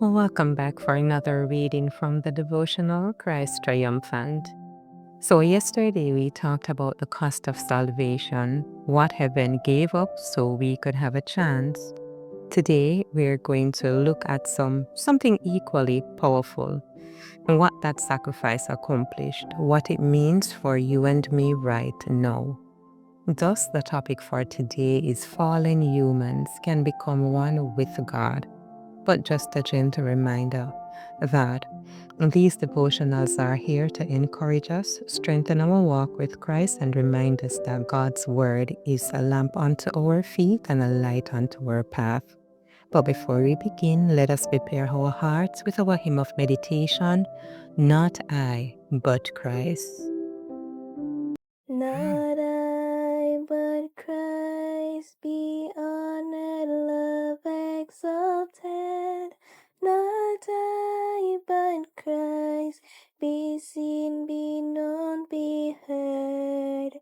Welcome back for another reading from the Devotional Christ Triumphant. So, yesterday we talked about the cost of salvation, what heaven gave up so we could have a chance. Today we're going to look at something equally powerful, what that sacrifice accomplished, what it means for you and me right now. Thus, the topic for today is fallen humans can become one with God. But just a gentle reminder that these devotionals are here to encourage us, strengthen our walk with Christ, and remind us that God's Word is a lamp unto our feet and a light unto our path. But before we begin, let us prepare our hearts with our hymn of meditation, Not I, but Christ. Not I, but Christ, be honored, love exalted. Not I, but Christ, be seen, be known, be heard.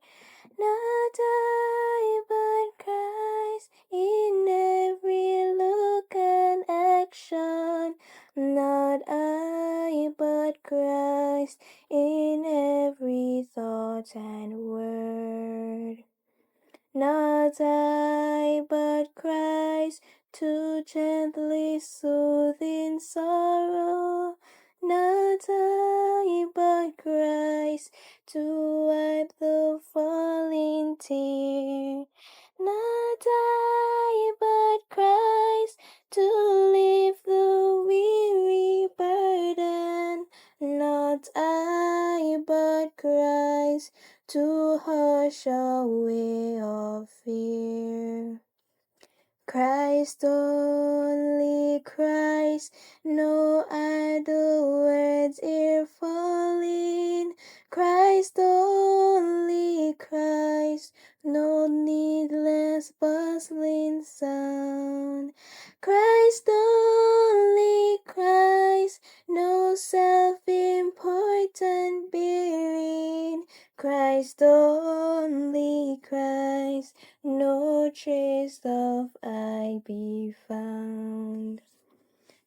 Not I, but Christ, in every look and action. Not I, but Christ, in every thought and word. Not I, but Christ, to gently soothe in sorrow. Not I, but Christ, to wipe the falling tear. Not I, but Christ, to lift the weary burden. Not I, but Christ, to hush away all fear. Christ only, Christ, no idle words here falling. Christ only, Christ, no needless bustling sound. Christ only, Christ, no self-important bearing. Christ only, Christ, no trace of I be found.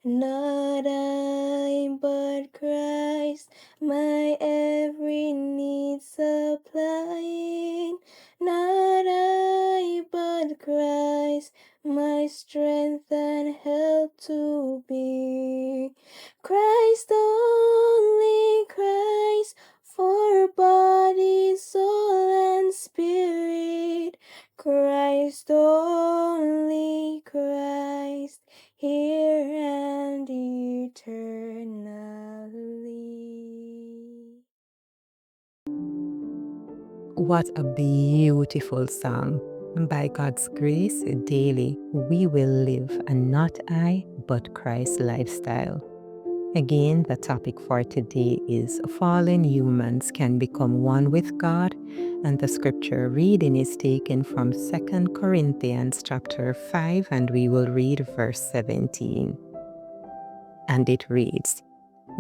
Not I, but Christ, my every need supplying. Not I, but Christ, my strength and help to be. Christ only, Christ, for body, soul, and spirit. Christ only, Christ, here and eternally. What a beautiful song. By God's grace, daily we will live a not I, but Christ lifestyle. Again, the topic for today is fallen humans can become one with God, and the scripture reading is taken from 2 Corinthians chapter 5, and we will read verse 17. And it reads,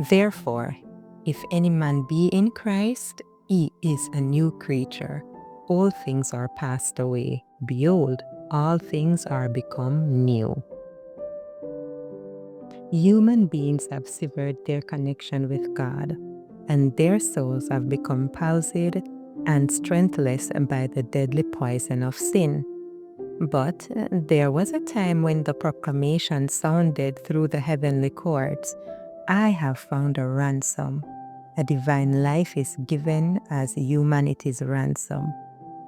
Therefore, if any man be in Christ, he is a new creature. All things are passed away. Behold, all things are become new. Human beings have severed their connection with God, and their souls have become palsied and strengthless by the deadly poison of sin. But there was a time when the proclamation sounded through the heavenly courts, I have found a ransom. A divine life is given as humanity's ransom.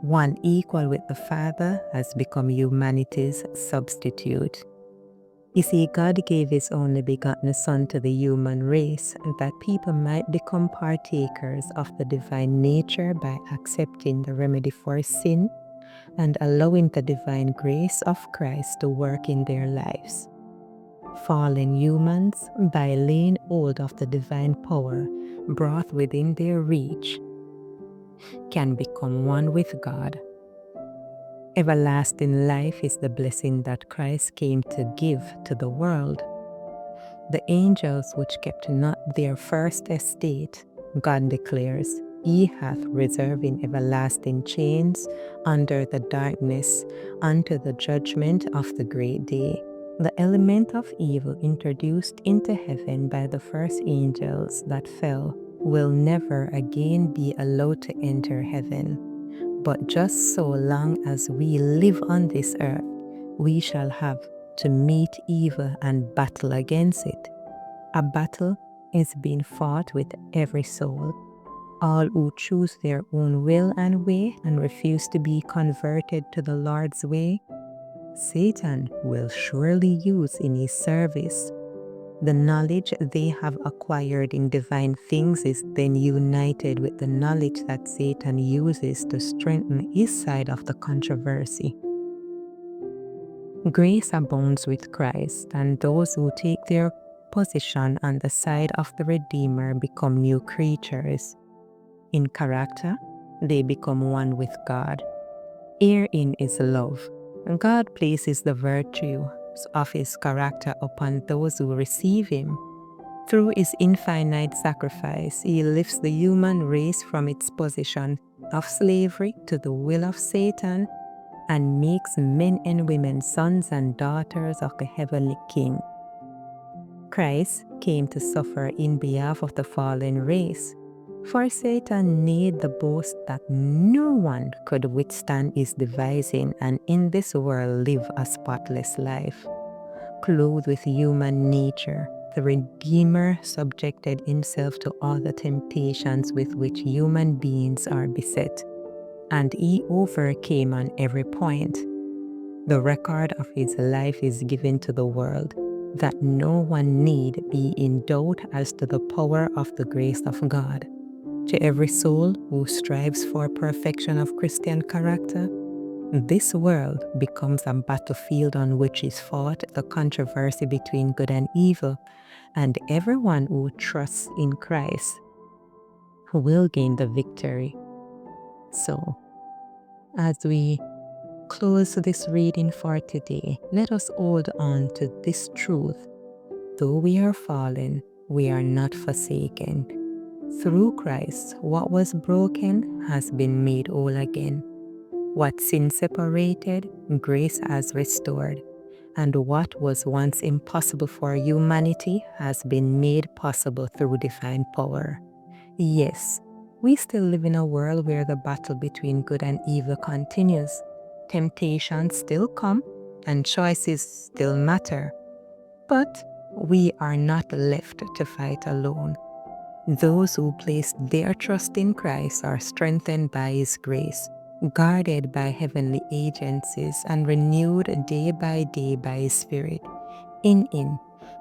One equal with the Father has become humanity's substitute. You see, God gave His only begotten Son to the human race that people might become partakers of the divine nature by accepting the remedy for sin and allowing the divine grace of Christ to work in their lives. Fallen humans, by laying hold of the divine power brought within their reach, can become one with God. Everlasting life is the blessing that Christ came to give to the world. The angels which kept not their first estate, God declares, He hath reserved in everlasting chains under the darkness unto the judgment of the great day. The element of evil introduced into heaven by the first angels that fell will never again be allowed to enter heaven. But just so long as we live on this earth, we shall have to meet evil and battle against it. A battle is being fought with every soul. All who choose their own will and way and refuse to be converted to the Lord's way, Satan will surely use in his service. The knowledge they have acquired in divine things is then united with the knowledge that Satan uses to strengthen his side of the controversy. Grace abounds with Christ, and those who take their position on the side of the Redeemer become new creatures. In character, they become one with God. Herein is love. God places the virtues of his character upon those who receive him. Through his infinite sacrifice, he lifts the human race from its position of slavery to the will of Satan and makes men and women sons and daughters of the heavenly King. Christ came to suffer in behalf of the fallen race, for Satan made the boast that no one could withstand his devising and in this world live a spotless life. Clothed with human nature, the Redeemer subjected himself to all the temptations with which human beings are beset, and he overcame on every point. The record of his life is given to the world, that no one need be in doubt as to the power of the grace of God. To every soul who strives for perfection of Christian character, this world becomes a battlefield on which is fought the controversy between good and evil, and everyone who trusts in Christ will gain the victory. So, as we close this reading for today, let us hold on to this truth. Though we are fallen, we are not forsaken. Through Christ, what was broken has been made whole again. What sin separated, grace has restored. And what was once impossible for humanity has been made possible through divine power. Yes, we still live in a world where the battle between good and evil continues. Temptations still come, and choices still matter. But we are not left to fight alone. Those who place their trust in Christ are strengthened by his grace, guarded by heavenly agencies, and renewed day by day by his Spirit. In him,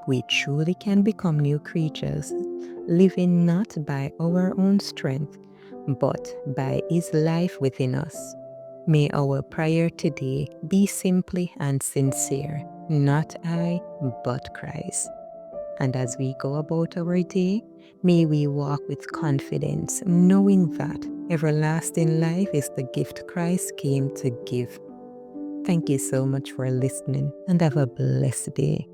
we truly can become new creatures, living not by our own strength, but by his life within us. May our prayer today be simply and sincere, not I, but Christ. And as we go about our day, may we walk with confidence, knowing that everlasting life is the gift Christ came to give. Thank you so much for listening, and have a blessed day.